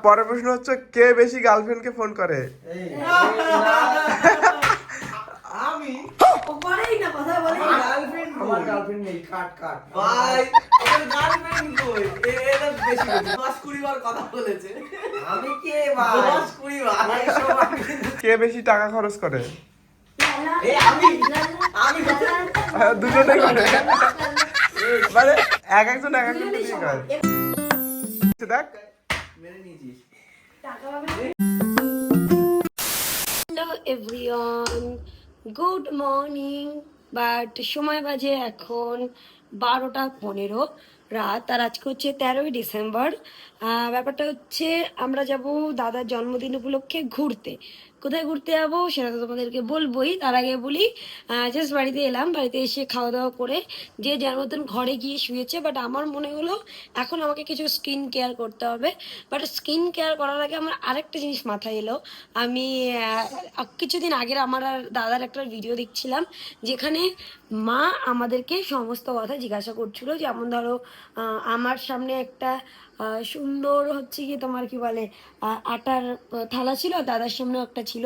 পরের প্রশ্ন হচ্ছে কে বেশি গার্লফ্রেন্ডকে ফোন করে? আমি পরেই না কথা বলে গার্লফ্রেন্ড আমার গার্লফ্রেন্ড নেই, কাট কাট ভাই আমার গার্লফ্রেন্ড কই এটা বেশি বেশি 10-20 বার কথা বলেছে আমি কে ভাই 10-20 বার এইসব আমি কিন্তু কে বেশি টাকা খরচ করে? আমি দুজনে করে, মানে এক একজন এক একজন দিয়ে করে। দেখ মেরে নিয়েছিস hello everyone, good morning. But সময় বাজে এখন 12টা 15 রাত, আর আজকে হচ্ছে 13ই ডিসেম্বর। ব্যাপারটা হচ্ছে আমরা যাব দাদার জন্মদিন উপলক্ষে ঘুরতে। কোথায় ঘুরতে যাবো সেটা তো তোমাদেরকে বলবোই, তার আগে বলি জাস্ট বাড়িতে এলাম, বাড়িতে এসে খাওয়া দাওয়া করে যে যার মতন ঘরে গিয়ে শুয়েছে। বাট আমার মনে হলো এখন আমাকে কিছু স্কিন কেয়ার করতে হবে। বাট স্কিন কেয়ার করার আগে আমার আরেকটা জিনিস মাথায় এলো। আমি কিছুদিন আগের আমার আর দাদার একটা ভিডিও দেখছিলাম, যেখানে মা আমাদেরকে সমস্ত কথা জিজ্ঞাসা করছিল। যেমন ধরো আমার সামনে একটা সুন্দর হচ্ছে কি তোমার কি বলে আটার থালা ছিল, দাদার সামনেও একটা ছিল,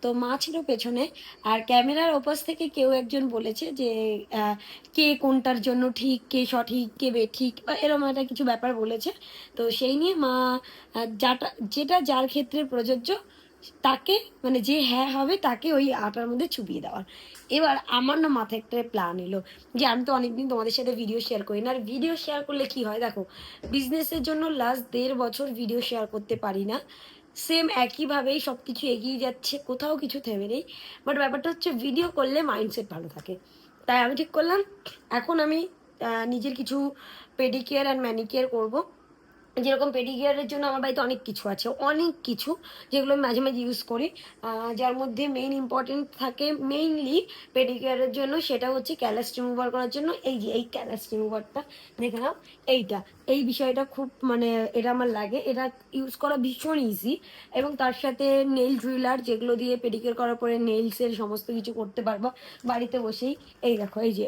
তো মা ছিল পেছনে। আর ক্যামেরার ওপাশ থেকে কেউ একজন বলেছে যে কে কোনটার জন্য ঠিক, কে সঠিক, কে বেঠিক, বা এরকম একটা কিছু ব্যাপার বলেছে। তো সেই নিয়ে মা যেটা যার ক্ষেত্রে প্রযোজ্য তাকে, মানে যে হ্যাঁ হবে তাকে ওই আটার মধ্যে চুবিয়ে দেওয়ার। এবার আমার না মাথায় একটা প্ল্যান এলো যে আমি তো অনেকদিন তোমাদের সাথে ভিডিও শেয়ার করি না, আর ভিডিও শেয়ার করলে কি হয় দেখো, বিজনেসের জন্য লাস্ট 1.5 বছর ভিডিও শেয়ার করতে পারি না, সেম একইভাবেই সব কিছু এগিয়ে যাচ্ছে, কোথাও কিছু থেমে নেই। বাট ব্যাপারটা হচ্ছে ভিডিও করলে মাইন্ডসেট ভালো থাকে। তাই আমি ঠিক করলাম এখন আমি নিজের কিছু পেডিকেয়ার অ্যান্ড ম্যানিকেয়ার করবো। যেরকম পেডিকেয়ারের জন্য আমার বাড়িতে অনেক কিছু আছে, অনেক কিছু যেগুলো আমি মাঝে মাঝে ইউজ করি, যার মধ্যে মেইন ইম্পর্টেন্ট থাকে মেইনলি পেডিকেয়ারের জন্য, সেটা হচ্ছে ক্যালাস রিমুভার করার জন্য। এই যে এই ক্যালাস রিমুভারটা দেখে নাও, এই বিষয়টা খুব মানে এটা আমার লাগে, এটা ইউজ করা ভীষণ ইজি। এবং তার সাথে নেল ড্রিলার, যেগুলো দিয়ে পেডিকেয়ার করার পরে নেলসের সমস্ত কিছু করতে পারবো বাড়িতে বসেই। এই দেখো এই যে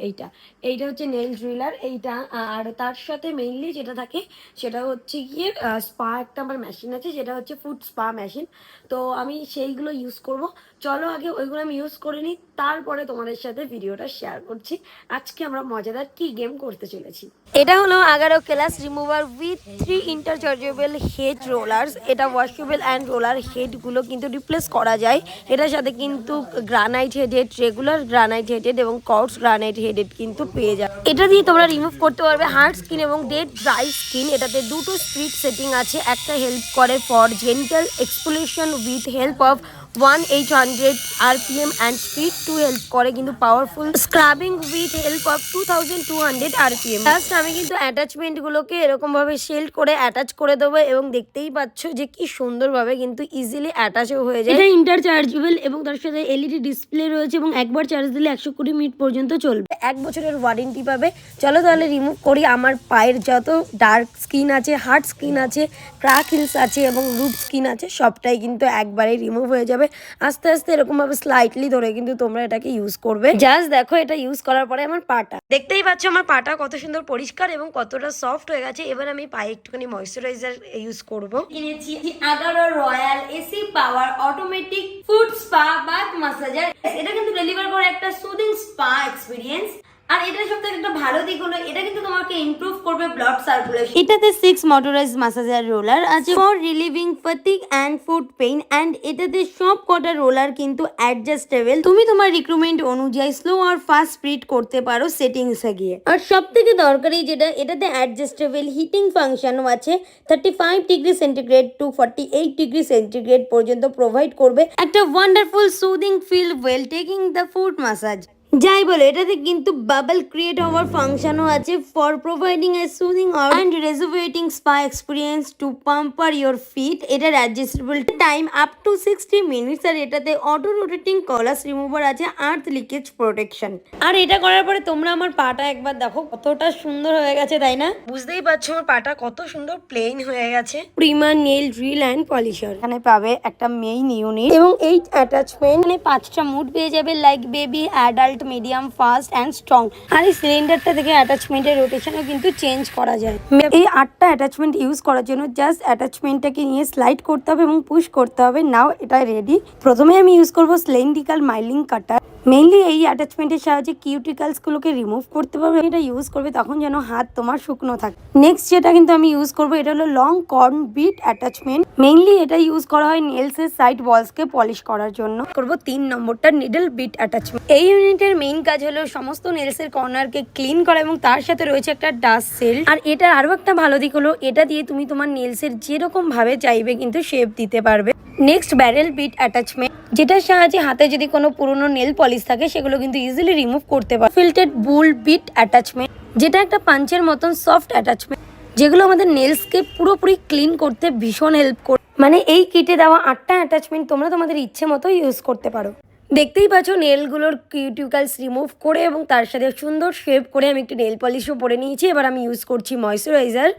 এইটা হচ্ছে নেল ড্রিলার এইটা। আর তার সাথে মেইনলি যেটা থাকে সেটা হচ্ছে গিয়ে স্পা, একটা আমার মেশিন আছে যেটা হচ্ছে ফুড স্পা মেশিন। তো আমি সেইগুলো ইউজ করব। চলো আগে ওইগুলো আমি ইউজ করে নিই, তারপরে তোমাদের সাথে ভিডিওটা শেয়ার করছি আজকে আমরা মজাদার কি গেম করতে চলেছি। এটা হলো 11 callus remover with 3 interchangeable head rollers. এটা ওয়াশেবল অ্যান্ড রোলার হেডগুলো কিন্তু রিপ্লেস করা যায়। এটার সাথে কিন্তু granite headed, regular granite headed এবং কর্স গ্রানাইট হেডেড কিন্তু পেয়ে যাবে। এটা দিয়ে তোমরা রিমুভ করতে পারবে হার্ড স্কিন এবং ডেড ড্রাই স্কিন। এটাতে দুটো স্পিড সেটিং আছে, একটা হেল্প করে for gentle exfoliation with help of 1800 RPM and speed 2 help করে কিন্তু powerful scrubbing with help of 2200 RPM। Just আমি কিন্তু অ্যাটাচমেন্টগুলোকে এরকমভাবে শেল্ড করে অ্যাটাচ করে দেবো, এবং দেখতেই পাচ্ছ যে কি সুন্দরভাবে কিন্তু ইজিলি অ্যাটাচও হয়ে যায়। এটা ইন্টারচার্জেবল এবং তার সাথে এলইডি ডিসপ্লে রয়েছে, এবং একবার চার্জ দিলে 120 মিনিট পর্যন্ত চলবে। 1 বছরের ওয়ারেন্টি পাবে। চলো তাহলে রিমুভ করি আমার পায়ের যত ডার্ক স্কিন আছে, হার্ড স্কিন আছে, ক্র্যাক হিলস আছে এবং রুট স্কিন আছে, সবটাই কিন্তু একবারেই রিমুভ হয়ে যাবে। আস্তে আস্তে এরকমভাবে স্লাইটলি ধরে কিন্তু তোমরা এটাকে ইউজ করবে। জাস্ট দেখো এটা ইউজ করার পরে আমার পাটা, দেখতেই পাচ্ছ আমার পাটা কত সুন্দর পরিষ্কার এবং কতটা সফট হয়ে গেছে। এবার আমি পায়ে একটুখানি ময়শ্চারাইজার ইউজ করব। কিনেছি 11 royal AC power automatic foot spa bath massager. এটা কিন্তু ডেলিভার করে একটা সুদিং স্পা এক্সপিরিয়েন্স। আর এটা সবথেকে একটা ভালো দিক হলো এটা কিন্তু তোমাকে ইমপ্রুভ করবে ব্লাড সার্কুলেশন। এটাতে 6 মোটরাইজড ম্যাসাজার রোলার আছে for relieving fatigue and foot pain, and এটাতে সব কটা রোলার কিন্তু অ্যাডজাস্টেবল। তুমি তোমার রিকোয়ারমেন্ট অনুযায়ী স্লো আর ফাস্ট স্পিড করতে পারো সেটিংসে গিয়ে। আর সবথেকে দরকারি যেটা, এটাতে অ্যাডজাস্টেবল হিটিং ফাংশনও আছে। 35 degree centigrade to 48 degree centigrade পর্যন্ত প্রোভাইড করবে একটা wonderful soothing feel well taking the foot massage. যাই বলে এটাতে কিন্তু বাবল ক্রিয়েট হওয়ার ফাংশনও আছে for providing a soothing and rejuvenating spa experience to pamper your feet. এটার adjustable time up to 60 minutes. আর এটাতে অটো রোটেটিং কলাস রিমুভার আছে, আর্থ লিকেজ প্রোটেকশন। আর এটা করার পরে তোমরা আমার পাটা একবার দেখো কতটা সুন্দর হয়ে গেছে, তাই না? বুঝতেই পারছো আমার পাটা কত সুন্দর প্লেন হয়ে গেছে। Prima nail drill and polisher এখানে পাবে একটা মেইন ইউনিট এবং 8 অ্যাটাচমেন্ট, মানে 5টা মুড পেয়ে যাবে, like baby, adult, medium, fast and strong. আর এই সিলিন্ডারটা থেকে অ্যাটাচমেন্টের রোটেশনও কিন্তু চেঞ্জ করা যায়। এই 8টা অ্যাটাচমেন্ট ইউজ করার জন্য জাস্ট অ্যাটাচমেন্টটাকে নিয়ে স্লাইড করতে হবে এবং পুশ করতে হবে। নাও এটা রেডি। প্রথমে আমি ইউজ করব সিলিন্ড্রিক্যাল মাইলিং কাটার। মেইনলি এই অ্যাটাচমেন্টের সাহায্যে কিউটিকালসগুলোকে রিমুভ করতে পারবে। এটা ইউজ করবে তখন যেন হাত তোমার শুকনো থাকে। নেক্সট যেটা কিন্তু আমি ইউজ করব এটা হলো long corn bit attachment. Mainly এটা ইউজ করা হয় নেলসের সাইড ওয়ালসকে পলিশ করার জন্য। করব 3 নম্বরটা নিডল বিট অ্যাটাচমেন্ট। এই ইউনিটের মেইন কাজ হলো সমস্ত নেলসের কর্নারকে ক্লিন করা এবং তার সাথে রয়েছে একটা ডাস্ট সেল। আর এটার আরও একটা ভালো দিক হলো এটা দিয়ে তুমি তোমার নেলসের যেরকম ভাবে চাইবে কিন্তু শেপ দিতে পারবে। নেক্সট ব্যারেল বিট অ্যাটাচমেন্ট, যেটার সাহায্যে হাতে যদি কোনো পুরনো নেল পলিশ থাকে সেগুলো কিন্তু ইজিলি রিমুভ করতে পারবে। ফিল্টেড বুল বিট অ্যাটাচমেন্ট, যেটা একটা পাঞ্চের মতন সফট অ্যাটাচমেন্ট, যেগুলো আমাদের নেলসকে পুরোপুরি ক্লিন করতে ভীষণ হেল্প করে। মানে এই কিটে দেওয়া 8টা অ্যাটাচমেন্ট তোমরা তোমাদের ইচ্ছে মতো ইউজ করতে পারো। দেখতেই পাচ্ছ নেলগুলোর কিউটিকালস রিমুভ করে এবং তার সাথে সুন্দর শেপ করে আমি একটু নেল পলিশও পরে নিয়েছি। এবার আমি ইউজ করছি ময়শ্চারাইজার।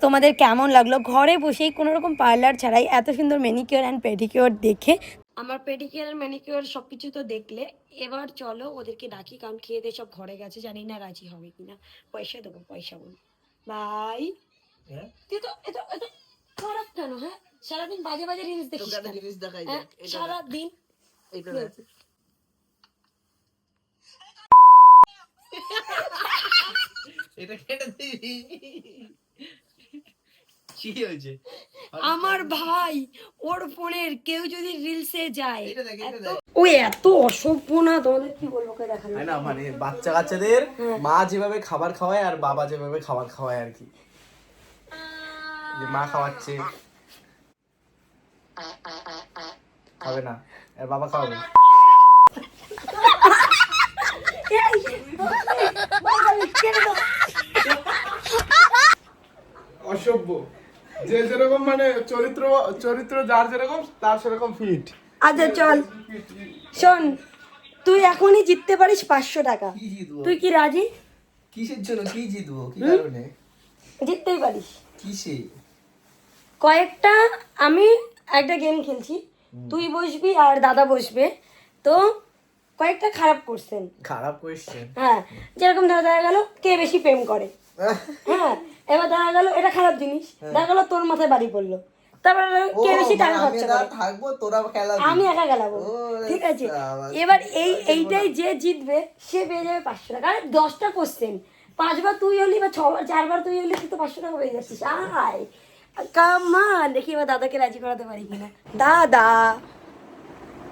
তোমাদের কেমন লাগলো ঘরে বসেই কোনো রকম পার্লার ছাড়াই এত সুন্দর ম্যানিকিওর অ্যান্ড পেডিকিওর দেখে? আমার পেডিকিওর আর ম্যানিকিওর সব কিছু তো দেখলে, এবার চলো ওদেরকে ডাকি, কারণ খেয়ে দিয়ে সব ঘরে গেছে, জানি না রাজি হবে কিনা। পয়সা দেবো, পয়সা বল বাই। তুই তো এত এত খারাপ কেন? হ্যাঁ, সারাদিন বাজে বাজে রিলস দেখিস কেন? হ্যাঁ, সারাদিন এটা কেটে দিবি। কি হয়েছে? আমার ভাই ওর ফোনের কেউ যদি রিলসে যায়, এটা দেখ, এটা দেখ। ও এত অসভ্য না, তোমাদের কি বলবো কে দেখানো। না মানে বাচ্চা কাচ্চাদের মা যেভাবে খাবার খাওয়ায় আর বাবা যেভাবে খাবার খাওয়ায় আর কি। যে মা খাওয়াচ্ছে, খাবে না আর বাবা খাওয়াবে। অসভ্য, যে যেরকম মানে চরিত্র চরিত্র যার যেরকম তার সেরকম ফিট। আচ্ছা চল শোন, তুই এখনই জিততে পারিস 500 টাকা। কি জিতবো? তুই কি রাজি? কিসের জন্য কি জিতবো? কি কারণে? জিততেই পারিস। কিসে? কয়েকটা আমি একটা গেম খেলছি, তুই বসবি আর দাদা বসবে। তো কয়েকটা খারাপ কোশ্চেন। খারাপ কোয়েশ্চেন? হ্যাঁ, যেরকম দেখা গেল কে বেশি প্রেম করে। হ্যাঁ, এবার দেখা গেল এটা খারাপ জিনিস, দেখা গেল তোর মাথায় বাড়ি পড়লো, তারপর কে বেশি টাকা খরচা করে। থাকবো তোরা খেলাবি, আমি একা খেলাবো, ঠিক আছে? এবার এইটাই যে জিতবে সে পেয়ে যাবে 500 টাকা। আরে 10টা কোশ্চেন, 5 বার তুই হলি বা 6 বার 4 বার তুই হলি, তুই তো 500 টাকা পেয়ে যাচ্ছিস। আয় কামান, দেখি এবার দাদাকে রাজি করাতে পারি কিনা। দাদা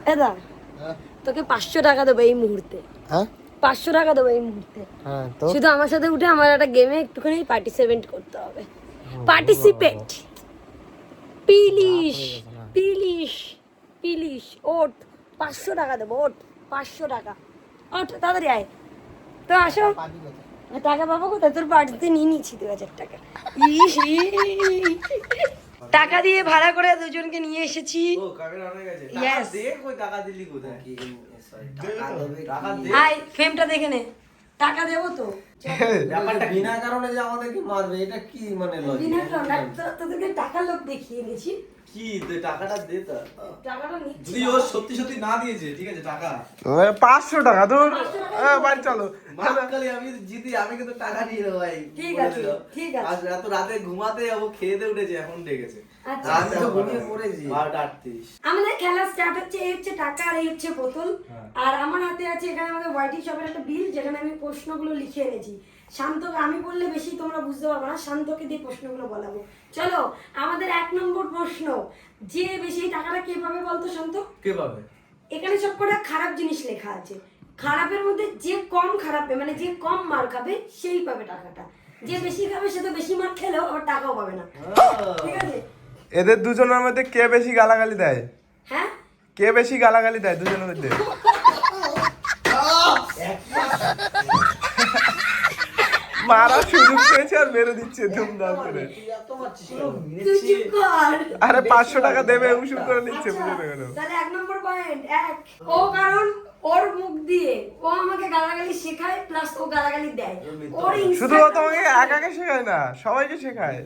দাদা তোকে 500 টাকা দেবো এই মুহূর্তে। হ্যাঁ 500 টাকা দেবো এই মুহূর্তে। হ্যাঁ তো শুধু আমার সাথে উঠে আমার একটা গেমে একটুখানি পার্টিসিপেট করতে হবে। পার্টিসিপেট পিলিশ পিলিশ পিলিশ ওট 500 টাকা দেবো। ওট 500 টাকা, ওট তাড়াতাড়ি আয়। তো আসো, টাকা পাবো কোথায়? তোর পার্টিতে নিয়ে নিয়েছি 2000 টাকা। ইস, টাকা দিয়ে ভাড়া করে দুজনকে নিয়ে এসেছি। ও ক্যামেরা অন হয়ে গেছে। Yes. টাকা দে, কই টাকা দিলি কোথায়? টাকা দে। আয় ফ্রেমটা দেখে নে, টাকা দেবো তো। ব্যাপারটা কি? বিনা কারণে যে আমাদেরকে মারবে, এটা কি মানে লজিক? বিনা কারণে তোদেরকে টাকার লোক দেখিয়ে গেছি। কি তুই টাকাটা দে তো। টাকাটা নিচ্ছি। যদি ও সত্যি সত্যি না দিয়েছে, ঠিক আছে টাকা 500 টাকা দূর, বাড়ি চলো। মাকালে আমি জিতি, আমি কিন্তু টাকা নিয়ে নেবো ভাই। ঠিক বলে আছে, দিলাম। ঠিক আছে। আজ এত রাতে ঘুমাতে যাবো, খেতে উঠেছে, এখন ডেকেছে। আচ্ছা। আমি তো ঘুমিয়ে পড়েছি 12:38। আমাদের খেলা স্টার্ট হচ্ছে, এই হচ্ছে টাকা আর এই হচ্ছে বোতল। আর আমার হাতে আছে এখানে আমাদের হোয়াইটি শপের একটা বিল, যেখানে আমি প্রশ্নগুলো লিখে এনেছি। শান্তকে আমি বললে বেশি তোমরা বুঝতে পারবে না, শান্তকে দিয়ে প্রশ্নগুলো বলাবো। চলো আমাদের 1 নম্বর প্রশ্ন, যে বেশি টাকাটা কে পাবে বলতো শান্ত? কে পাবে? এখানে সব কটা খারাপ জিনিস লেখা আছে, খারাপের মধ্যে যে কম খারাপ মানে যে কম মার খাবে সেই পাবে টাকাটা। যে বেশি খাবে সে তো বেশি মার খেলেও আবার টাকাও পাবে না, ঠিক আছে? এদের দুজনের মধ্যে কে বেশি গালাগালি দেয়? হ্যাঁ, কে বেশি গালাগালি দেয় দুজনের মধ্যে? মারা সুযোগ পেয়েছে আর মেরে দিচ্ছে ধুমধাম করে। তুই এত মারছিস কেন? তুই চুপ কর। আরে 500 টাকা দেবে উসুম করে নিচ্ছে, আচ্ছা, বুঝে না কেন? তাহলে 1 নম্বর পয়েন্ট এক। ও কারণ ওর মুখ দিয়ে ও আমাকে গালাগালি শেখায় প্লাস ও গালাগালি দেয়। ওর শুধু ও তোমাকে একাকে শেখায় না, সবাইকে শেখায়।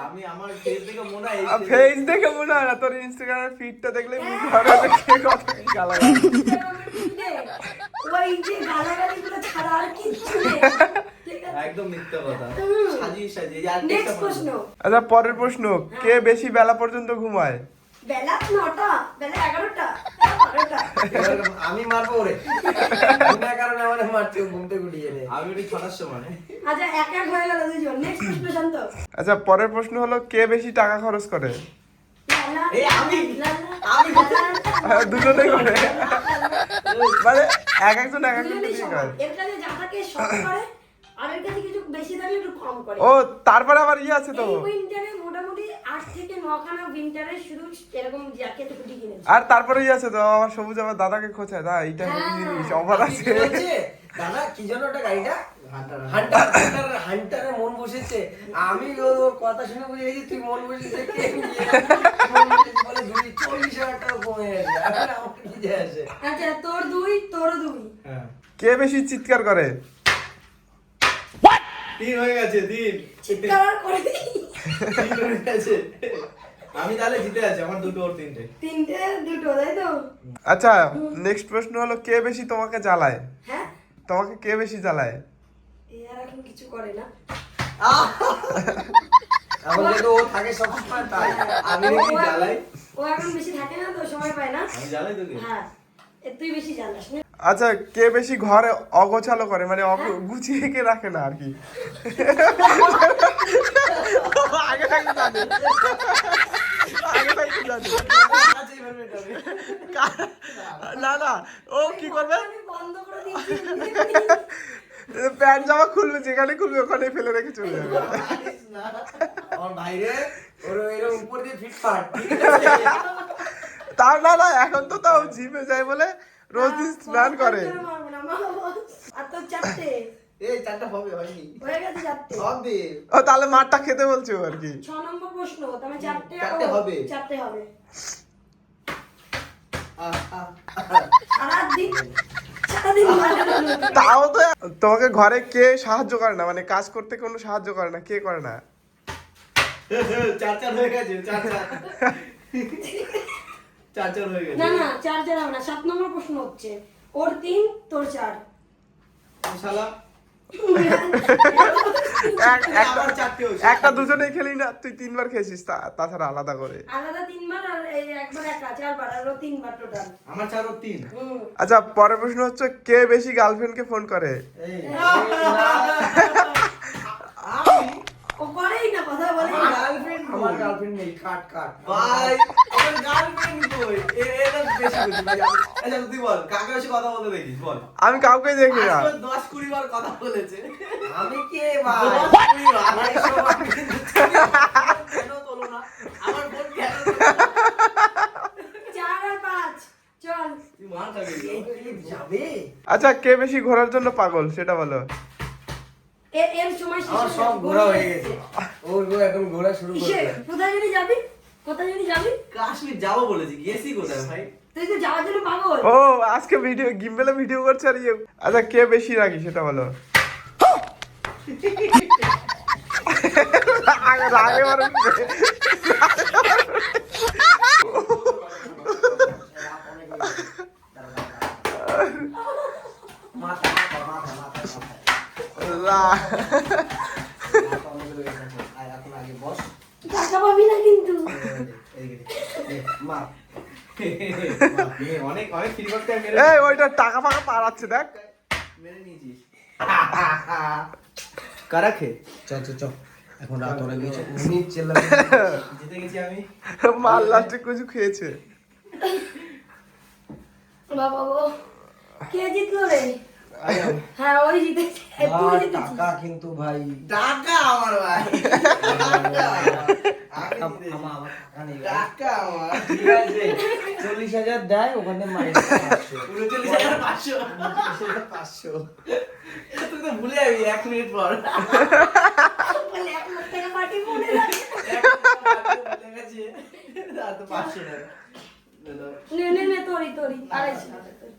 আমি আমার ফেস দেখে মনে হয় ফেস দেখে মনে হয় না, তোর ইনস্টাগ্রামের ফিডটা দেখলে বুঝতে পারবে যে কে কত কি গালাগালি। ওই যে গালাগালিগুলো ছাড়া আর কিচ্ছু নেই। ঠিক আছে? একদম মিথ্যা কথা। হুম। সাজিয়ে সাজিয়ে এই আর নেক্সট প্রশ্ন। আচ্ছা পরের প্রশ্ন, কে বেশি বেলা পর্যন্ত ঘুমায়? বেলা 9টা, বেলা 11টা, 12টা। আমি মারবো ওরে বিনা কারণে আমার মারছে ঘুম থেকে উঠিয়ে রে। আমি ওই 6টার সময়। আচ্ছা এক এক হয়ে গেল দুজন। নেক্সট প্রশ্ন শান্ত। আচ্ছা পরের প্রশ্ন হলো, কে বেশি টাকা খরচ করে? লালা, এই আমি। লালা, দুজনেই করে, মানে একজন এক একজন দুজনেই বেশি সমান। করে। এর কাছে যা থাকে সব করে, আর এর কাছে কিছু বেশি থাকলে একটু কম করে। ও তারপরে আবার ইয়ে আছে তো, এই উইন্টারে মোটামুটি 8 থেকে 9 খানা উইন্টারে শুধু এরকম জ্যাকেট হুডি কিনেছে। আর তারপরে ইয়ে আছে তো, আমার সবুজ আমার দাদাকে খোঁচায়, দা এইটা হেভি জিনিস, অফার আছে। কি বলছে? দাদা কি জন্য ওটা গাড়িটা হান্টারে মন বসেছে। আমি ওর কথা শুনে বুঝে গেছি তুই মন বসেছে কে নিয়ে মন বসেছে বলে 40,000 টাকা কমে গেছে। এখন আমার কি যায় আসে? আচ্ছা তোর 2, তোর 2। হ্যাঁ। কে বেশি চিৎকার করে? 3 হয়ে গেছে 3। চিৎকার করে 3 হয়ে গেছে। আমি তাহলে জিতে আছি, আমার দুটো ওর তিনটে। 3টে 2টো, তাই তো? আচ্ছা নেক্সট প্রশ্ন হলো, কে বেশি তোমাকে জ্বালায়? হ্যাঁ, তোমাকে কে বেশি জ্বালায়? এই আর এখন কিছু করে না। এখন যেহেতু ও থাকে সবসময় তাই আমি ও নাকি এখন- জ্বালাই। ও এখন বেশি থাকে না তো, সময় পায় না। আমি জ্বালাই তোকে। হ্যাঁ, তুই বেশি জানাস না। আচ্ছা কে বেশি ঘরে অগোছালো করে, মানে গুছিয়ে কে রাখে না আর কি? আগে থাকতে জানি, আগে থাকতে জানি। না না, ও কি করবে, আমি বন্ধ করে দিয়েছি। প্যান্ট জামা খুলবে, যেখানে খুলবে ওখানে ফেলে রেখে চলে যাবে। আমার ভাইরে ওর এরকম উপর দিয়ে ফিটফাট। তাও না না, এখন তো তাও জিমে যায় বলে রোজ দিন স্নান করে। মারবো না, মারবো। আর তোর 4টে এই চারটা হবে হয়নি হয়ে গেছে, 4টে। হবে। ও তাহলে মারটা খেতে বলছে ও আর কি। 6 নম্বর প্রশ্ন, তাহলে 4টে 4টে হবে। 4টে হবে। আহ, আহ, সারাদিন সারাদিন মারবো। তাও তো তোমাকে ঘরে কে সাহায্য করে না, মানে কাজ করতে কোনো সাহায্য করে না, কে করে না? 4 হয়ে গেছে, 4 হয়ে গেছে। না না, 4 হবে না। 7 নম্বর প্রশ্ন হচ্ছে, ওর 3 তোর 4। শালা একটা আবার 4টে হয়েছে। একটা দুজনেই খেলি না, তুই 3বার খেয়েছিস, তাছাড়া আলাদা করে। আলাদা 3বার আর এই একবার একা 4বার, আর ও 3বার টোটাল। আমার 4 ওর 3। আচ্ছা পরের প্রশ্ন হচ্ছে, কে বেশি গার্লফ্রেন্ডকে ফোন করে? এই, ও করেই না, কথা বলে না। আমার গার্লফ্রেন্ড নেই কাট কাট ভাই আমার গার্লফ্রেন্ড কই? এটা বেশি বুঝি ভাই। আচ্ছা তুই বল, কাকে বেশি কথা বলতে দেখিস বল। আমি কাউকে দেখি না। আজকে 10-20 বার কথা বলেছে। আমি কে ভাই 10-20 বার। ভাই সব আমি কেন তোলো না? আমার ফোন কেন তোলো না? 4 আর 5 চল। তুই মার খাবি। এই ক্লিপ যাবে আচ্ছা কে বেশি ঘোরার জন্য পাগল সেটা বলো। এর সময় শেষ আমার হয়ে সব গেছে, ঘোরা হয়ে গেছে ও এখন ঘোরা শুরু কিসে? করবে কোথায় জানি যাবি? কোথায় জানি যাবি? কাশ্মীর যাবো বলেছি, গেছি কোথায় ভাই? তুই তো যাওয়ার জন্য পাগল। ও আজকে ভিডিও গিম্বেলে ভিডিও করছে আর ইয়ে। আচ্ছা কে বেশি রাগি সেটা বলো। আগে রাগে মারবে। মাথা মাথা মাথা মাথা রা- এখন আগে বস টাকা পাবি না কিন্তু। মা অনেক অনেক ফিডব্যাক টাইম মেরে এই ওইটা টাকা ফাকা পাড়াচ্ছে দেখ। মেরে নিয়েছিস। কারাখে চল চল চল এখন রাত অনেক গেছে মিনিট চেল্লাবে জিতে গেছি আমি। মাল লাস্টে কিছু খেয়েছে। বাবা গো, কে জিতলো রে? হ্যাঁ ওই জিতেছে, তুই জিতেছিস। টাকা কিন্তু ভাই টাকা আমার ভাই। টাকা। আমার টাকা নেই ভাই। টাকা আমার ঠিক আছে 40,000 দেয় ওখানে মাইনাস 500 500 তুই তো ভুলে যাবি 1 মিনিট পর বলে 1 লাখ টাকা পার্টি মনে লাগে। ভুলে গেছি আর তো 500 টাকা নে নে নে তোরি তোরি 250 টাকা তোরি।